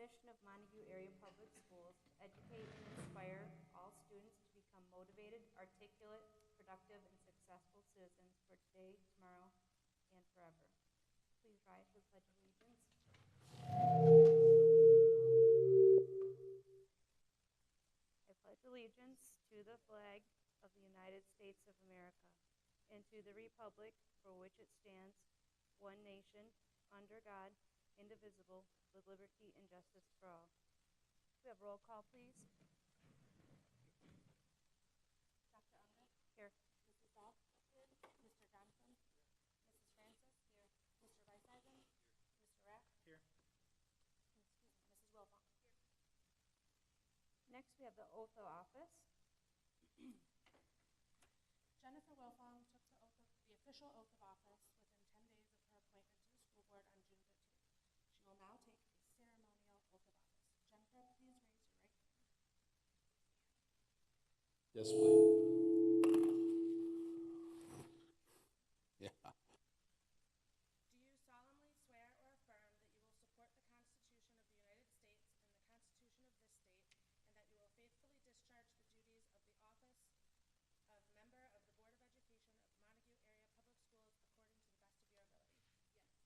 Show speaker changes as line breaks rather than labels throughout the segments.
mission of Montague Area Public Schools to educate and inspire all students to become motivated, articulate, productive, and successful citizens for today, tomorrow, and forever. Please rise for the Pledge of Allegiance. I pledge allegiance to the flag of the United States of America and to the republic for which it stands, one nation, under God, indivisible, with liberty and justice for all. We have roll call, please. Dr. Unger? Here. Mrs. Dahl? Here. Mr. Johnson? Mrs. Francis? Here. Mr. Weisheisen? Here. Mr. Rack? Here. Excuse me, Mrs. Wilfong? Here. Next, we have the oath of office.
Jennifer Wilfong took the official oath of office within 10 days of her appointment to the school board on June 15th. She will now take a ceremonial oath of office. Jennifer, please raise your right hand.
Yes, please. Yeah.
Do you solemnly swear or affirm that you will support the Constitution of the United States and the Constitution of this state, and that you will faithfully discharge the duties of the office of member of the Board of Education of Montague Area Public Schools according to the best of your ability?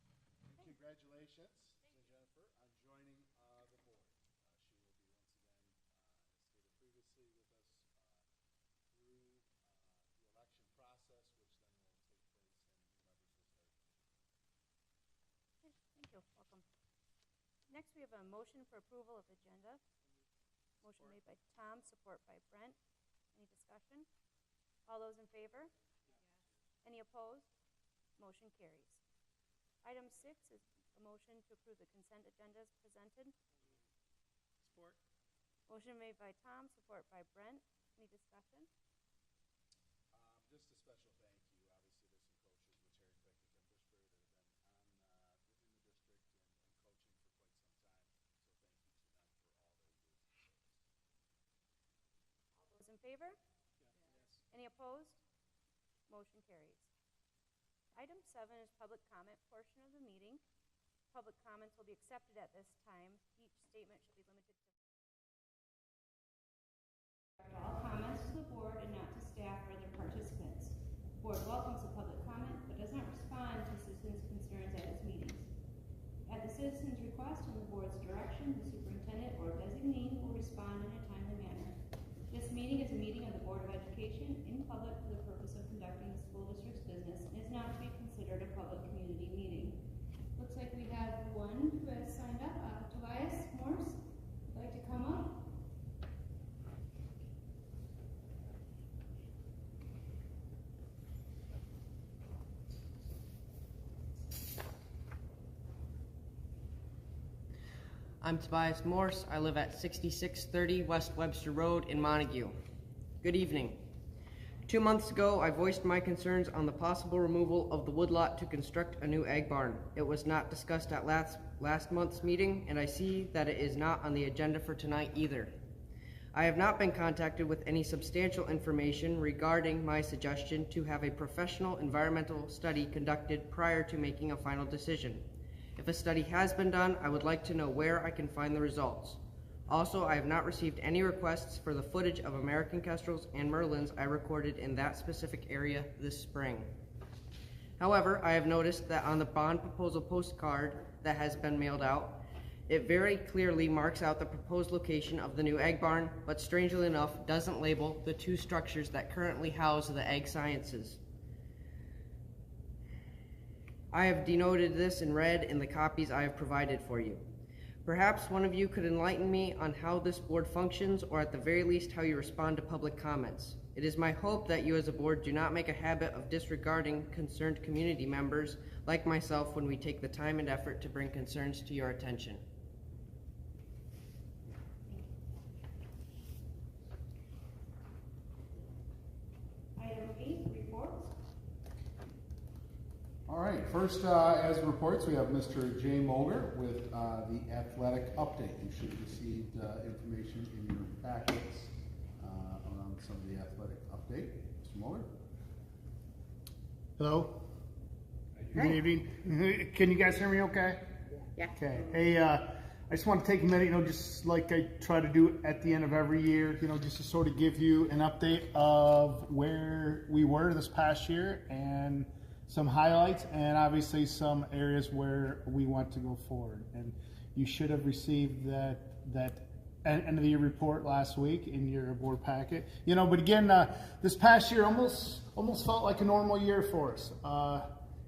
Yes.
Congratulations to Jennifer on joining the board. She will be once again, as stated previously, with us through the election process, which then will take place and new members will start.
Okay, thank you. Welcome. Next, we have a motion for approval of agenda. Motion made by Tom, support by Brent. Any discussion? All those in favor? Yes. Any opposed? Motion carries. Item 6 is a motion to approve the consent agenda as presented.
Support.
Motion made by Tom, support by Brent. Any discussion?
Just a special thank you. Obviously, there's some coaches with Cherry Creek and Bushbury that have been on in the district and coaching for quite some time. So thank you to them for all their years of service.
All those in favor?
Yes.
Any opposed? Motion carries. Item 7 is public comment portion of the meeting. Public comments will be accepted at this time. Each statement should be limited to all comments to the board and not to staff or other participants. The board welcomes the public comment but does not respond to citizens' concerns at its meetings. At the citizen's request and the board's direction, the superintendent or designee will respond in a timely manner. This meeting is a meeting of the Board of Education in public for the purpose of conducting the school district's business and is not to be considered a public community meeting. Looks like we have one who has signed up. Tobias Morse, would like to come up?
I'm Tobias Morse. I live at 6630 West Webster Road in Montague. Good evening. 2 months ago, I voiced my concerns on the possible removal of the woodlot to construct a new egg barn. It was not discussed at last month's meeting, and I see that it is not on the agenda for tonight either. I have not been contacted with any substantial information regarding my suggestion to have a professional environmental study conducted prior to making a final decision. If a study has been done, I would like to know where I can find the results. Also, I have not received any requests for the footage of American kestrels and merlins I recorded in that specific area this spring. However, I have noticed that on the bond proposal postcard that has been mailed out, it very clearly marks out the proposed location of the new egg barn, but strangely enough doesn't label the 2 structures that currently house the egg sciences. I have denoted this in red in the copies I have provided for you. Perhaps one of you could enlighten me on how this board functions, or at the very least how you respond to public comments. It is my hope that you as a board do not make a habit of disregarding concerned community members like myself when we take the time and effort to bring concerns to your attention.
Item 8, reports.
All right, first, as reports, we have Mr. Jay Mulder with the athletic update. You should have received information in your packets around some of the athletic update. Mr. Mulder?
Hello. Good evening. Can you guys hear me okay?
Yeah.
Okay. Hey, I just want to take a minute, just like I try to do at the end of every year, just to sort of give you an update of where we were this past year and some highlights and obviously some areas where we want to go forward. And you should have received that end of the year report last week in your board packet. But again, this past year almost felt like a normal year for us.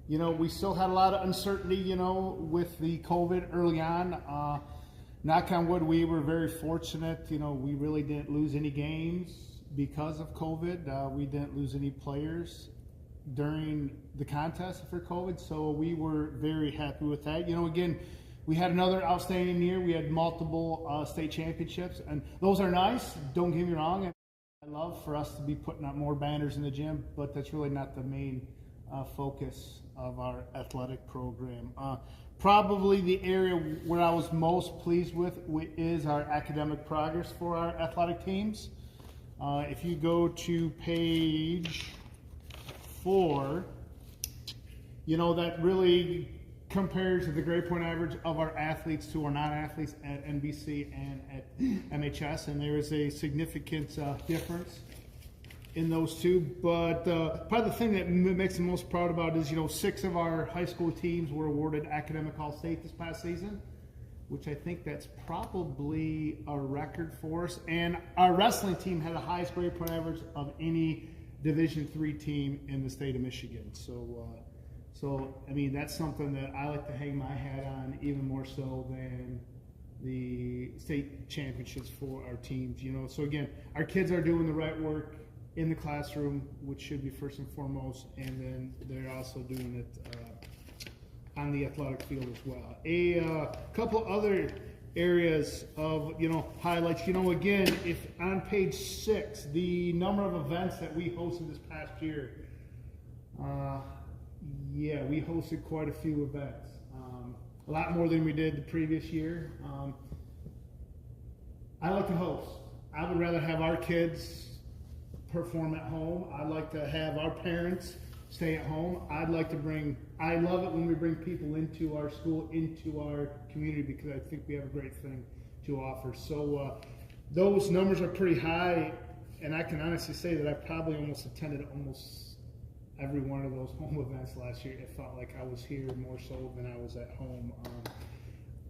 We still had a lot of uncertainty, with the COVID early on. Knock on wood, we were very fortunate. We really didn't lose any games because of COVID. We didn't lose any players during the contest for COVID, so we were very happy with that. Again, we had another outstanding year. We had multiple state championships, and those are nice. Don't get me wrong. I love for us to be putting up more banners in the gym, but that's really not the main focus of our athletic program. Probably the area where I was most pleased with is our academic progress for our athletic teams. If you go to page 4, that really compares the grade point average of our athletes to our non-athletes at NBC and at MHS, and there is a significant difference in those two. But probably the thing that makes me most proud about is 6 of our high school teams were awarded academic all-state this past season, which I think that's probably a record for us. And our wrestling team had the highest grade point average of any Division III team in the state of Michigan. So I mean, that's something that I like to hang my hat on, even more so than the state championships for our teams. So again, our kids are doing the right work in the classroom, which should be first and foremost, and then they're also doing it on the athletic field as well. A couple other areas of highlights. Again, if on page 6, the number of events that we hosted this past year. We hosted quite a few events. A lot more than we did the previous year. I like to host. I would rather have our kids perform at home. I'd like to have our parents stay at home. I love it when we bring people into our school, into our community, because I think we have a great thing to offer. So those numbers are pretty high, and I can honestly say that I probably almost attended every one of those home events last year. It felt like I was here more so than I was at home.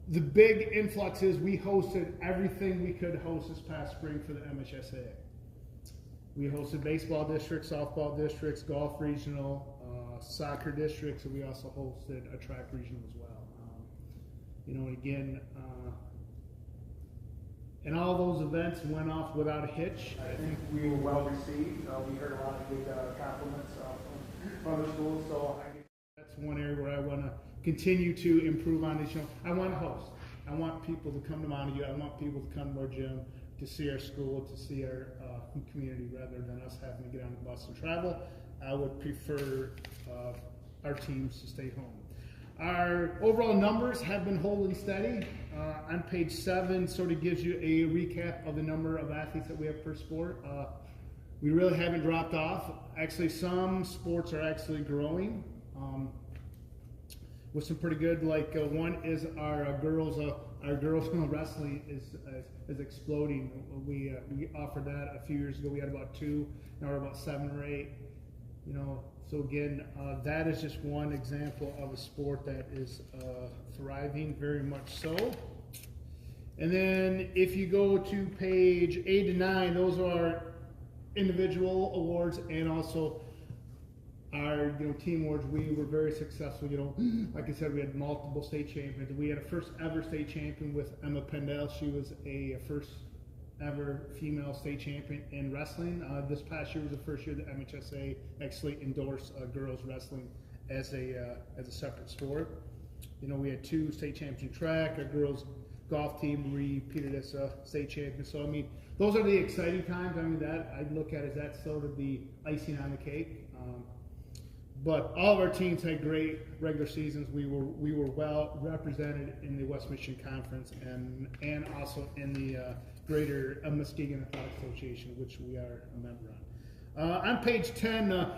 The big influx is we hosted everything we could host this past spring for the MHSAA. We hosted baseball districts, softball districts, golf regional, soccer districts, and we also hosted a track regional as well. And all those events went off without a hitch. I think we were well received. We heard a lot of good compliments from other schools, so I guess that's one area where I want to continue to improve on this. I want to host. I want people to come to Montague. I want people to come to our gym, to see our school, to see our community, rather than us having to get on the bus and travel. I would prefer our teams to stay home. Our overall numbers have been holding steady. On page 7 sort of gives you a recap of the number of athletes that we have per sport. We really haven't dropped off. Actually, some sports are actually growing with some pretty good, like one is our girls wrestling is exploding. We offered that a few years ago. We had about 2, now we're about 7 or 8. So again, that is just one example of a sport that is thriving, very much so. And then if you go to page 8 and 9, those are individual awards and also our team awards. We were very successful. Like I said, we had multiple state champions. We had a first ever state champion with Emma Pendel. She was a first ever female state champion in wrestling. This past year was the first year that MHSA actually endorsed girls wrestling as a separate sport. We had 2 state champions in track. Our girls golf team repeated as a state champion. So I mean, those are the exciting times. I mean, that I look at as that's sort of the icing on the cake. But all of our teams had great regular seasons. We were well represented in the West Michigan Conference and also in the Greater Muskegon Athletic Association, which we are a member on. On page 10,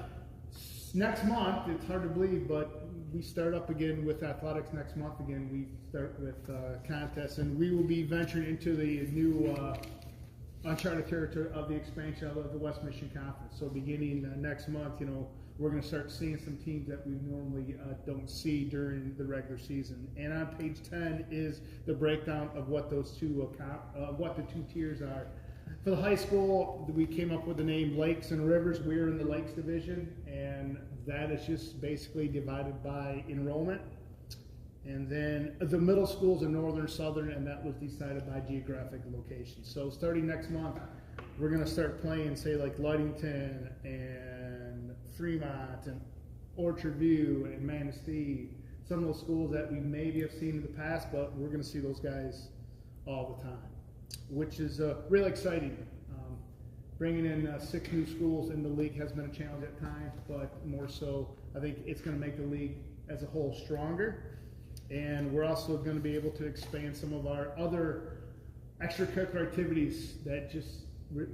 next month. It's hard to believe, but we start up again with athletics next month. Again, we start with contests, and we will be venturing into the new uncharted territory of the expansion of the West Michigan Conference. So beginning next month, we're going to start seeing some teams that we normally don't see during the regular season. And on page 10 is the breakdown of what those what the two tiers are. For the high school, we came up with the name Lakes and Rivers. We're in the Lakes division, and that is just basically divided by enrollment. And then the middle schools are Northern, Southern, and that was decided by geographic location. So starting next month, we're going to start playing, say, like Ludington and Fremont and Orchard View and Manistee. Some of those schools that we maybe have seen in the past, but we're going to see those guys all the time, which is really exciting. Bringing in 6 new schools in the league has been a challenge at times, but more so, I think it's going to make the league as a whole stronger. And we're also going to be able to expand some of our other extracurricular activities that just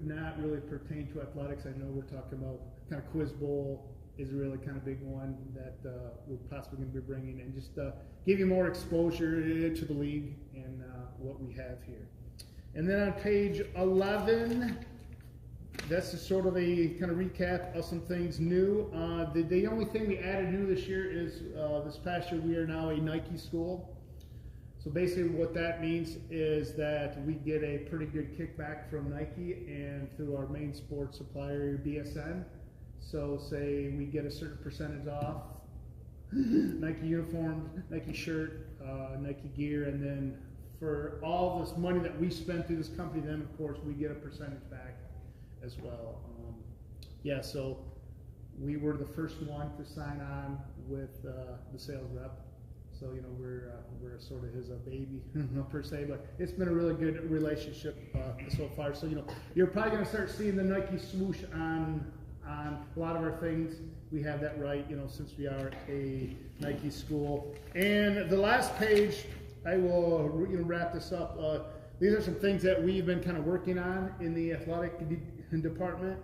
not really pertain to athletics. I know we're talking about kind of Quiz Bowl is a really kind of big one that we're possibly going to be bringing, and just give you more exposure to the league and what we have here. And then on page 11, that's just sort of a kind of recap of some things new. The only thing we added new this year is this past year we are now a Nike school. So basically what that means is that we get a pretty good kickback from Nike and through our main sports supplier, BSN. So say we get a certain percentage off Nike uniforms, Nike shirt, Nike gear, and then for all this money that we spend through this company, then of course we get a percentage back as well. So we were the first one to sign on with the sales rep. So we're sort of his baby per se, but it's been a really good relationship so far. So you're probably going to start seeing the Nike swoosh on a lot of our things. We have that right, since we are a Nike school. And the last page, I will wrap this up. These are some things that we've been kind of working on in the athletic department.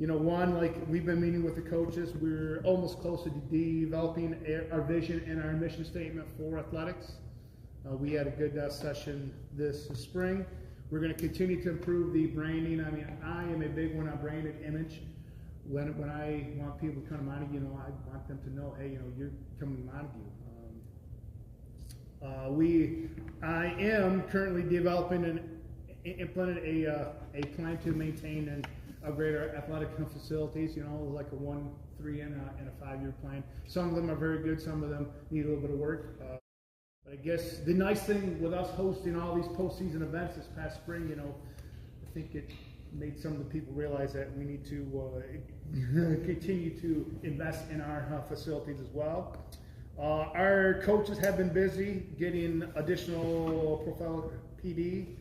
One, like we've been meeting with the coaches. We're almost close to developing our vision and our mission statement for athletics. We had a good session this spring. We're going to continue to improve the branding. I mean, I am a big one on branded image. When I want people to come to Montague, I want them to know, hey, you're coming to Montague. I am currently developing and implementing a plan to maintain and upgrade our athletic facilities. Like a 1, 3, and a 5-year plan. Some of them are very good. Some of them need a little bit of work. But I guess the nice thing with us hosting all these postseason events this past spring, I think it made some of the people realize that we need to continue to invest in our facilities as well. Our coaches have been busy getting additional profile PD.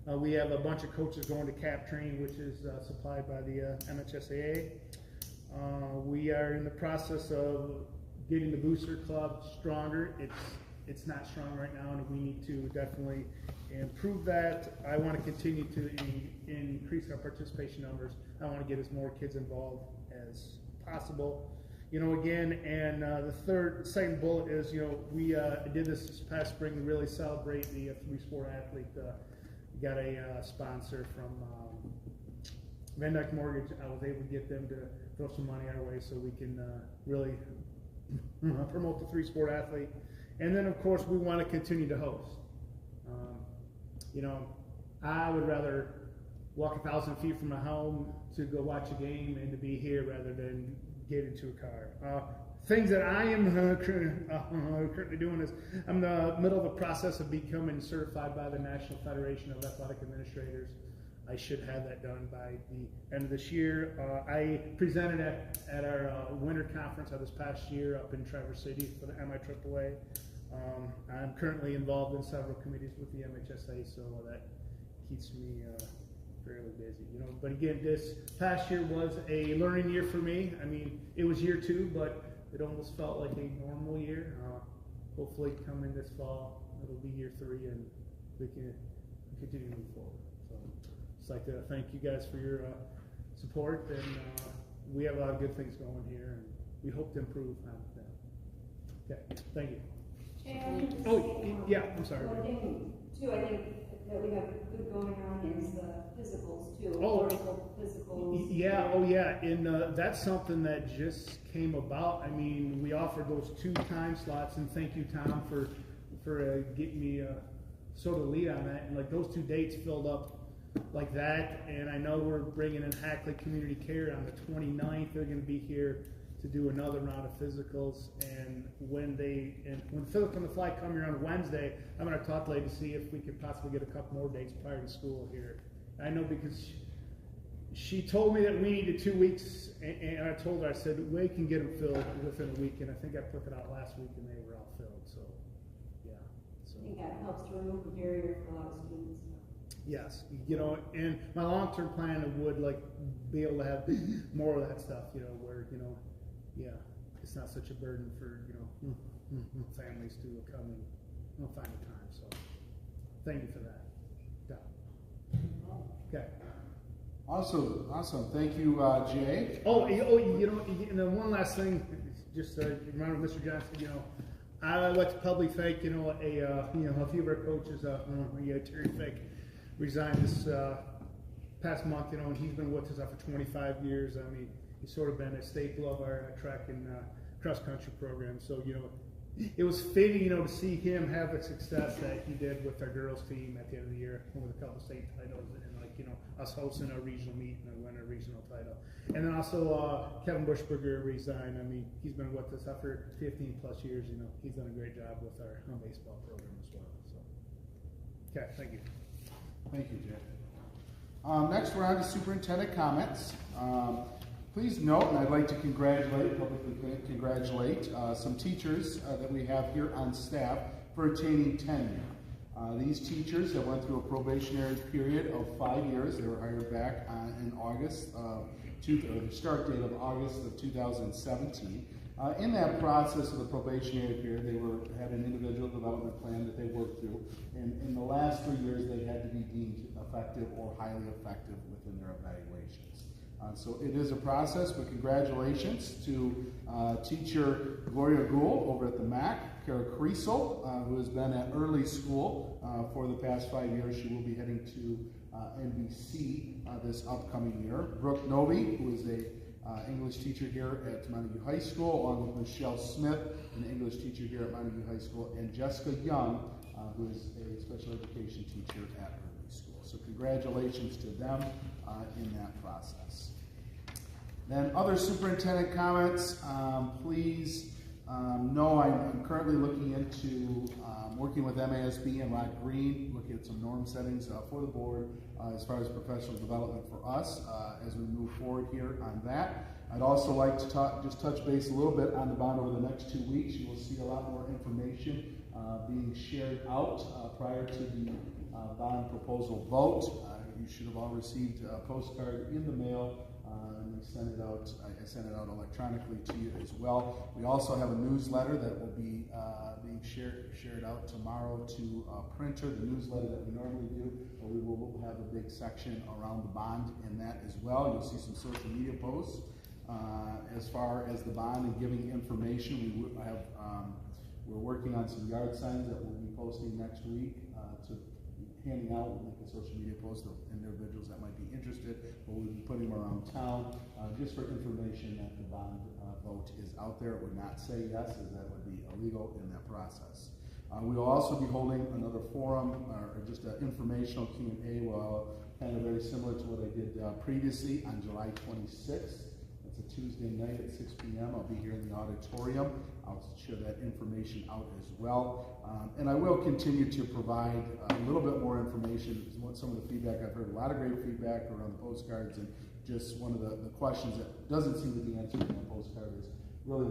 We have a bunch of coaches going to CAP training, which is supplied by the MHSAA. We are in the process of getting the booster club stronger. It's not strong right now, and we need to definitely improve that. I want to continue to increase our participation numbers. I want to get as more kids involved as possible. Again, and the second bullet is, we did this past spring to really celebrate the 3-sport athlete. We got a sponsor from Van Dyke Mortgage. I was able to get them to throw some money our way so we can really promote the 3-sport athlete. And then, of course, we want to continue to host. I would rather walk 1,000 feet from my home to go watch a game and to be here rather than get into a car. Things that I am currently doing is I'm in the middle of a process of becoming certified by the National Federation of Athletic Administrators. I should have that done by the end of this year. I presented at our winter conference of this past year up in Traverse City for the MIAAA. I'm currently involved in several committees with the MHSA, so that keeps me fairly busy. But again, this past year was a learning year for me. I mean, it was year 2, but it almost felt like a normal year. Hopefully coming this fall, it'll be year 3 and we can continue to move forward. So just like to thank you guys for your support, and we have a lot of good things going here, and we hope to improve on that. Okay, thank you.
And
Oh, yeah, I'm sorry.
one thing too, I think that we have good going on is the physicals too.
Oh.
Local physicals.
Yeah, oh yeah, and that's something that just came about. I mean, we offered those 2 time slots, and thank you, Tom, for getting me sort of lead on that. And like those 2 dates filled up like that, and I know we're bringing in Hackley Community Care on the 29th. They're going to be here to do another round of physicals, and when Philip and the Fly come here on Wednesday, I'm going to talk to Lady to see if we could possibly get a couple more dates prior to school here. I know because she told me that we needed 2 weeks, and I told her, I said, we can get them filled within a week, and I think I put it out last week and they were all filled, so, yeah. So.
I think that helps to remove the barrier for a lot of students.
Yes, you know, and my long-term plan would like be able to have more of that stuff, you know, where, you know, yeah, it's not such a burden for, you know, families to come and find the time, so thank you for that. Yeah. Okay.
Awesome. Thank you, Jay.
You know, and then one last thing, just remember, Mr. Johnson, you know, I'd like to publicly thank, you know, a few of our coaches. Terry Fake resigned this past month, you know, and he's been with us for 25 years. I mean, he's sort of been a staple of our track and cross country program. So, you know, it was fitting, you know, to see him have the success that he did with our girls team at the end of the year with a couple state titles and like, you know, us hosting a regional meet and winning a regional title. And then also Kevin Bushberger resigned. I mean, he's been with us for 15 plus years. You know, he's done a great job with our baseball program as well. So, okay, thank you.
Thank you, Jay. Next, we're on to superintendent comments. Please note, and I'd like to publicly congratulate some teachers that we have here on staff for attaining tenure. These teachers have went through a probationary period of 5 years. They were hired back in August, the start date of August of 2017. In that process of the probationary period, they had an individual development plan that they worked through, and in the last 3 years, they had to be deemed effective or highly effective within their evaluations. So it is a process, but congratulations to teacher Gloria Gould over at the MAC, Kara Creasel, who has been at early school for the past 5 years. She will be heading to NBC this upcoming year. Brooke Novi, who is a English teacher here at Montague High School, along with Michelle Smith, an English teacher here at Montague High School, and Jessica Young, who is a special education teacher at early school. So congratulations to them in that process. Then other superintendent comments. Please know I'm currently looking into working with MASB and Rod Green, looking at some norm settings for the board as far as professional development for us as we move forward here on that. I'd also like to just touch base a little bit on the bond over the next 2 weeks. You will see a lot more information being shared out prior to the bond proposal vote. You should have all received a postcard in the mail. And we sent it out. I sent it out electronically to you as well. We also have a newsletter that will be being shared out tomorrow to a printer. The newsletter that we normally do, we will have a big section around the bond in that as well. You'll see some social media posts as far as the bond and giving information. We're working on some yard signs that we'll be posting next week to handing out. We'll make a social media post of individuals that might be interested, but we'll be putting them around town just for information that the bond vote is out there. It would not say yes, as that would be illegal in that process. We will also be holding another forum, or just an informational Q&A, kind of very similar to what I did previously on July 26th. It's a Tuesday night at 6 p.m. I'll be here in the auditorium. I'll share that information out as well. And I will continue to provide a little bit more information. Some of the feedback I've heard, a lot of great feedback around the postcards, and just one of the questions that doesn't seem to be answered in the postcard is really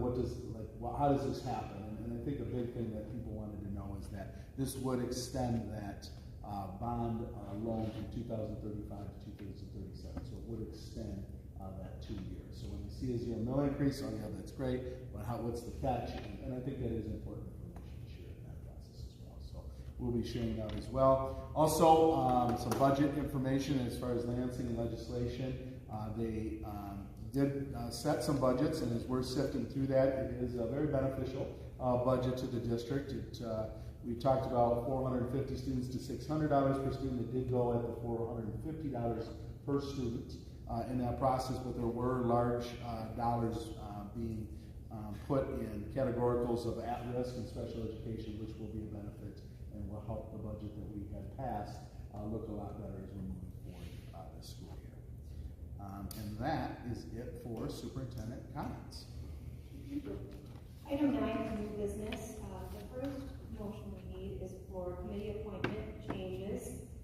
how does this happen? And I think the big thing that people wanted to know is that this would extend that bond loan from 2035 to 2037. So it would extend that 2 years. So when you see a $0 million increase, oh yeah, that's great, but what's the catch? And I think that is important information to share in that process as well. So we'll be sharing out as well. Also, some budget information as far as Lansing and legislation. They did set some budgets, and as we're sifting through that, it is a very beneficial budget to the district. We talked about 450 students to $600 per student. It did go at the $450 per student in that process, but there were large dollars being put in categoricals of at-risk and special education, which will be a benefit and will help the budget that we had passed look a lot better as we're moving forward this school year. And that is it for superintendent comments.
Item 9, new business. The first motion we need is for committee appointment changes.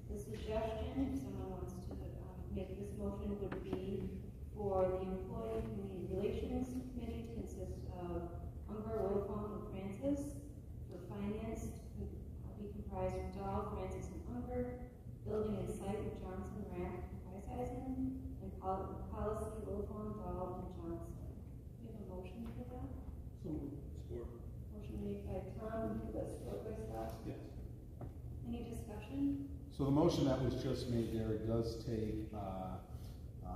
The suggestion, if someone wants to make this motion, would be for the Employee Community Relations Committee to consist of Unger, Wilfong, and Francis. For Finance, to be comprised of Dahl, Francis, and Unger. Building and Site with Johnson, Rapp, and Weisheisen. And Policy, Wilfong, Dahl, and Johnson. Do you have a motion for that?
Support.
Motion made by Tom, support by Scott.
Yes.
Any discussion?
So the motion that was just made there does take,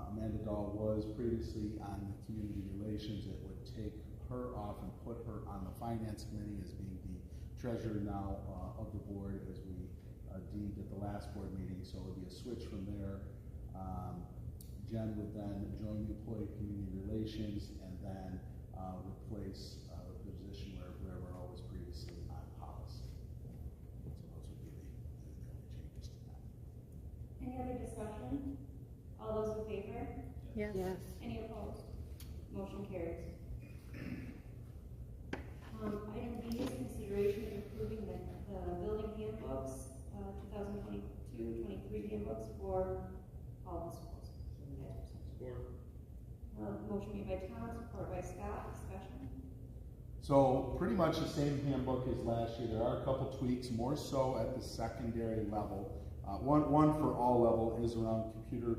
Amanda Dahl was previously on the community relations. It would take her off and put her on the finance committee as being the treasurer now of the board, as we deemed at the last board meeting. So it would be a switch from there. Jen would then join the employee community relations and then replace the position where we're always previously on policy. So those would be the only changes to that.
Any other discussion? All those in favor?
Yes.
Any opposed? Motion carries. Item B is consideration of approving the building handbooks, 2022-23 handbooks for all the schools.
Support.
Motion made by Tom, support by Scott. Discussion?
So pretty much the same handbook as last year. There are a couple tweaks, more so at the secondary level. One for all level is around computer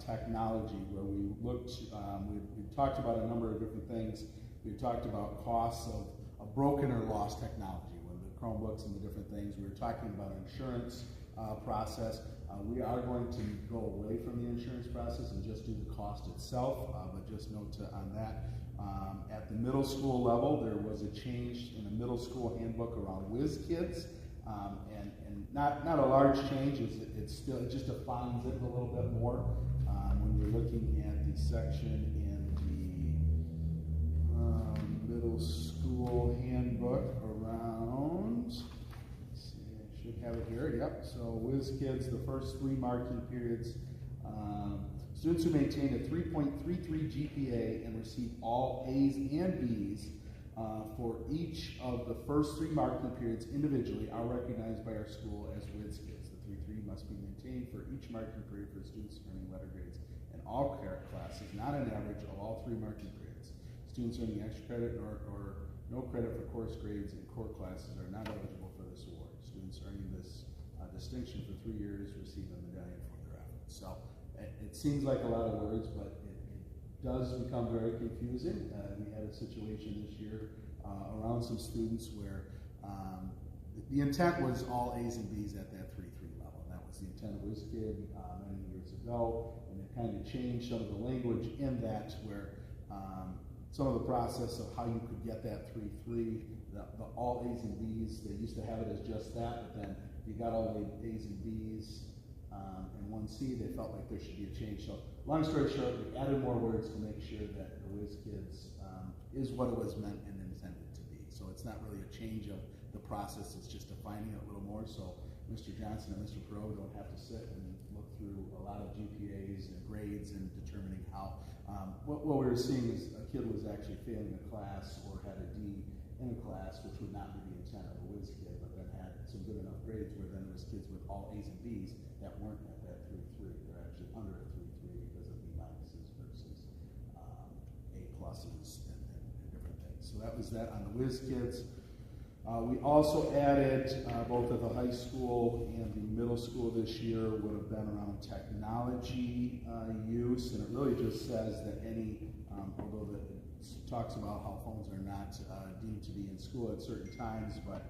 technology, where we looked, we talked about a number of different things. We talked about costs of broken or lost technology, when the Chromebooks and the different things. We were talking about insurance process. We are going to go away from the insurance process and just do the cost itself, but just note on that. At the middle school level, there was a change in the middle school handbook around WizKids, and not a large change. It just defines it a little bit more. When you're looking at the section in the middle school handbook around, let's see, I should have it here. Yep. So WizKids, the first 3 marking periods. Students who maintain a 3.33 GPA and receive all A's and B's for each of the first 3 marking periods individually are recognized by our school as WizKids. The 3.3 must be maintained for each marking period for students earning letter grades in all classes, not an average of all 3 marking periods. Students earning extra credit or no credit for course grades in core classes are not eligible for this award. Students earning this distinction for 3 years receive a medallion for their efforts. So it seems like a lot of words, but it does become very confusing. We had a situation this year around some students where the intent was all A's and B's at that 3.3 level. And that was the intent of WizKid many years ago, and it kind of changed some of the language in that, where some of the process of how you could get that 3.3, the all A's and B's, they used to have it as just that, but then you got all the A's and B's and 1C, they felt like there should be a change. So long story short, we added more words to make sure that the WizKids is what it was meant and intended to be. So it's not really a change of the process, it's just defining it a little more. So Mr. Johnson and Mr. Perot don't have to sit and look through a lot of GPAs and grades and determining how. What we were seeing is a kid was actually failing a class or had a D in a class, which would not be the intent of a WizKid, but then had some good enough grades where then there was kids with all A's and B's that weren't at that 3.3. They're actually under a 3.3 because of B minuses versus A pluses and different things. So that was that on the WizKids. We also added both at the high school and the middle school this year would have been around technology use, and it really just says that any, although it talks about how phones are not deemed to be in school at certain times, but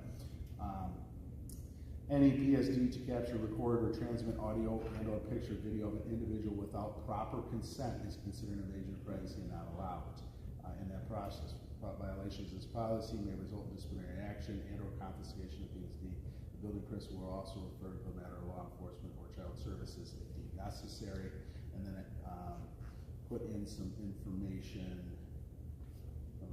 any PSD to capture, record, or transmit audio and or picture video of an individual without proper consent is considered an invasion of privacy and not allowed. In that process, violations of this policy may result in disciplinary action and or confiscation of PSD. The building principal will also refer to the matter to law enforcement or child services if deemed necessary, and then put in some information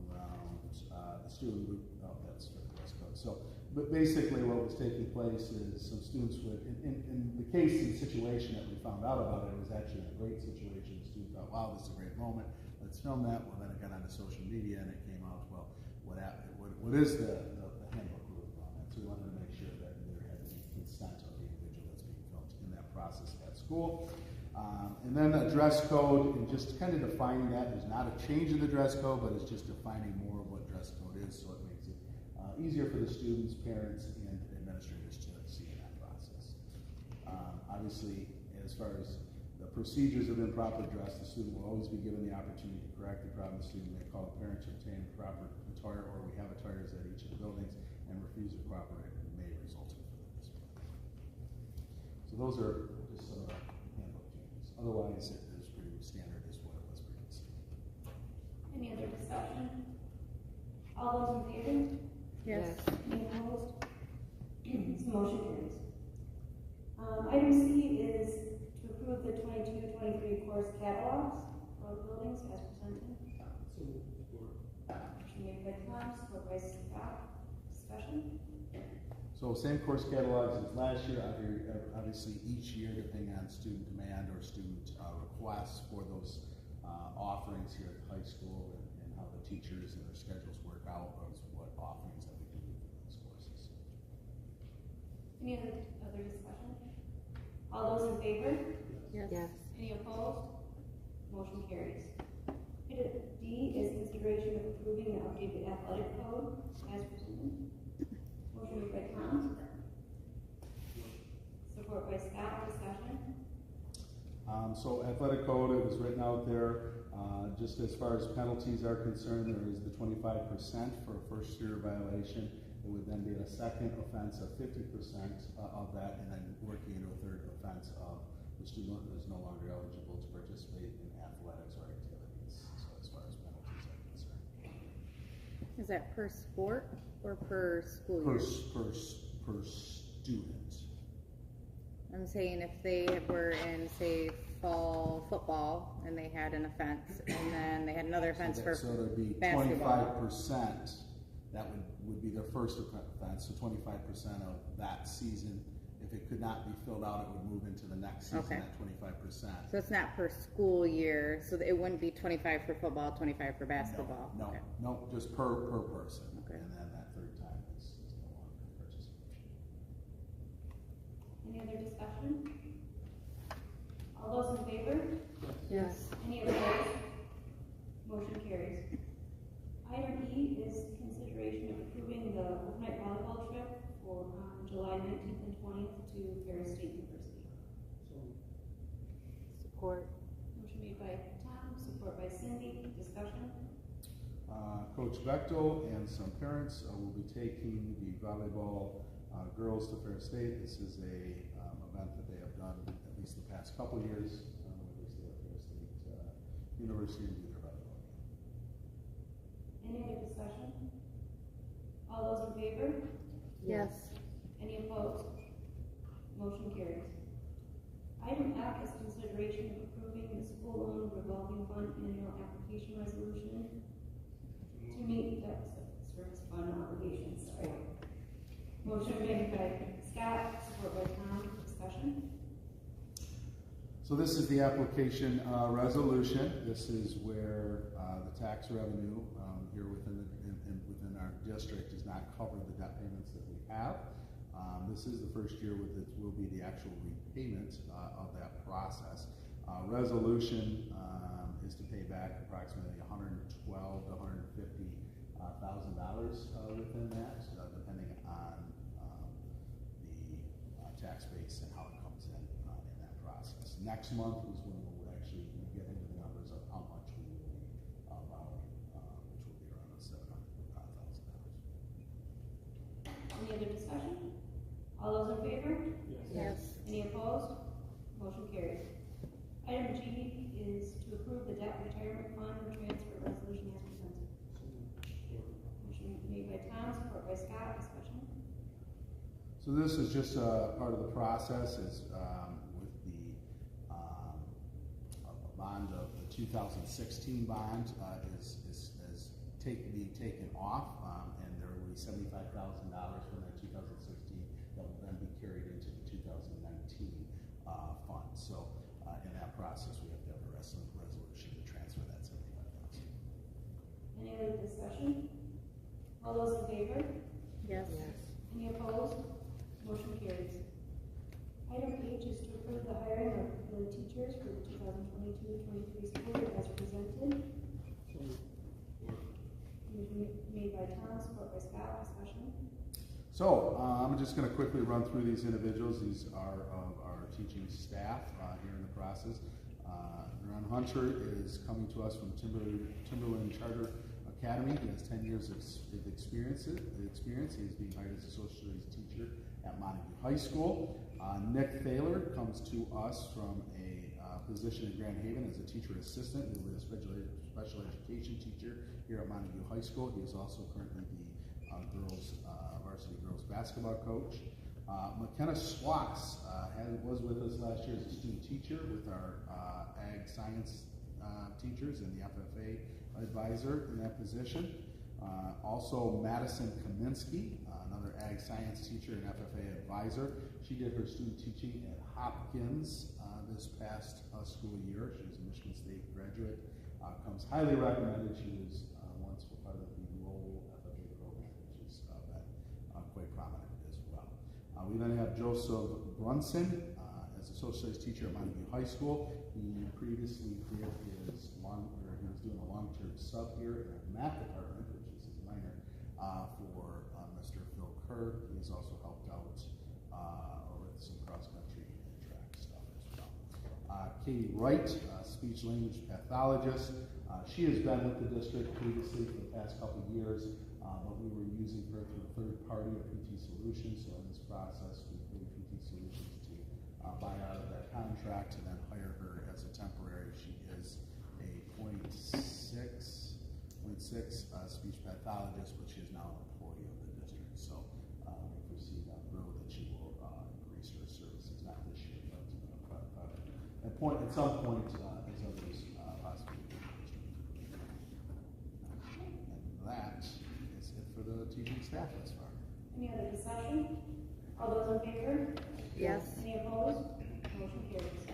around the student group. Oh, that's for the dress code. So, but basically what was taking place is some students would, in the case and situation that we found out about it, was actually a great situation. The student thought, wow, this is a great moment, let's film that. Well, then it got onto social media and it came out, well, what is the handbook rule on that? So we wanted to make sure that there had to be consent of the individual that's being filmed in that process at school. And then a dress code, and just kind of defining that. There's not a change in the dress code, but it's just defining more of what dress code is, so it makes it easier for the students, parents, and administrators to see in that process. Obviously, as far as the procedures of improper dress, the student will always be given the opportunity to correct the problem. The student may call a parent to obtain the proper attire, or we have attires at each of the buildings, and refuse to cooperate may result in further discipline. So those are just some of the handbook changes. Otherwise, it is pretty standard as what it was previously.
Any other discussion? All those in favor?
Yes.
Any opposed? Motion carries. Item C is to approve the 22-23 course catalogs for the buildings as presented.
So moved. Support.
Motion made by Tom, support by Scott. Discussion?
So same course catalogs as last year. Obviously, each year, depending on student demand or student requests for those offerings here at the high school, and how the teachers and their schedules work out, is what offerings that we can do for those courses.
Any other discussion? All those in favor?
Yes.
Any opposed? Motion carries. Item D is consideration of approving the updated athletic code as presented. Motion made by Tom. Support by Scott. Discussion?
So athletic code, it was written out there. Just as far as penalties are concerned, there is the 25% for a first year violation. It would then be a second offense of 50% of that, and then working into a third offense of the student is no longer eligible to participate in athletics or activities. So as far as penalties are concerned.
Is that per sport or per school year?
Per student.
I'm saying if they were in, say, fall football and they had an offense and then they had another offense for
So there'd be
basketball.
25%. That would be their first offense. So 25% of that season, if it could not be filled out, it would move into the next season
Okay.
at 25%.
So it's not per school year, so it wouldn't be 25 for football, 25 for basketball.
No,
Okay.
no, just per person.
Okay.
And then that third time is no longer participation.
Any other discussion? All those in favor?
Yes.
Any opposed? Motion carries. Item E is consideration of approving the overnight volleyball trip for July 19th and 20th to Ferris State University.
So moved.
Support.
Motion made by Tom, support by Cindy. Discussion?
Coach Bechtel and some parents will be taking the volleyball girls to Ferris State. This is a event that they have done at least the past couple of years. They stay at Ferris State University and do their volleyball game.
Any other discussion? All those in favor?
Yes.
Any opposed? Motion carries. Item F is consideration of approving the school loan revolving fund annual application resolution to meet the service fund obligations. Sorry. Motion made by Scott, support by Tom. Discussion?
So this is the application resolution. This is where the tax revenue here within our district does not cover the debt payments that we have. This is the first year with it will be the actual repayment of that process. Resolution is to pay back approximately $112,000 to $150,000 within that, depending on the tax base and how it comes in that process. Next month is when we'll actually get into the numbers of how much we will be borrowing, which will be around $700,000.
Any other discussion? All those in favor?
Yes.
Any opposed? Motion carries. Item G is to approve the debt retirement fund transfer resolution as presented. Motion made by Tom, support by Scott, discussion.
So this is just part of the process is with the a bond of the 2016 bond is being taken off, and there will be $75,000 from that 2016 that will then be carried into the 2019 fund. So in that process, we have to have a resolution to transfer that $75,000.
Any other discussion? All those in favor?
Yes.
Any opposed? Motion carries. Item H is to approve the hiring of the teachers for the 2022-23 school year as presented. Motion made by Tom, support by Scott, discussion.
So I'm just going to quickly run through these individuals. These are of our teaching staff here in the process. Ron Hunter is coming to us from Timberland Charter Academy. He has 10 years of experience. He's being hired as a social studies teacher at Montague High School. Nick Thaler comes to us from a position in Grand Haven as a teacher assistant. He will be a special education teacher here at Montague High School. He is also currently the varsity girls basketball coach. McKenna Swats was with us last year as a student teacher with our ag science teachers and the FFA advisor in that position. Also Madison Kaminsky, another ag science teacher and FFA advisor. She did her student teaching at Hopkins this past school year. She was a Michigan State graduate. Comes highly recommended. She was once part of the Lowell FFA program, which has been quite prominent as well. We then have Joseph Brunson as a social studies teacher at Montague High School. He previously did he was doing a long-term sub here in the math department, which is his minor, for Mr. Phil Kerr. He's also helped out with some cross-country and track stuff as well. Katie Wright, speech language pathologist. She has been with the district previously for the past couple of years, but we were using her through a third party of PT Solutions. So in this process, we paid PT Solutions to buy out of that contract and then hire her as a temporary. She is a 0.6 speech pathologist, but she is now an employee of the district. So we foresee down the road that she will increase her services, not this year, but at some point as others possibly do. And that is it for the teaching staff thus far.
Any other discussion? All those in favor?
Yes.
Any opposed? Motion carries.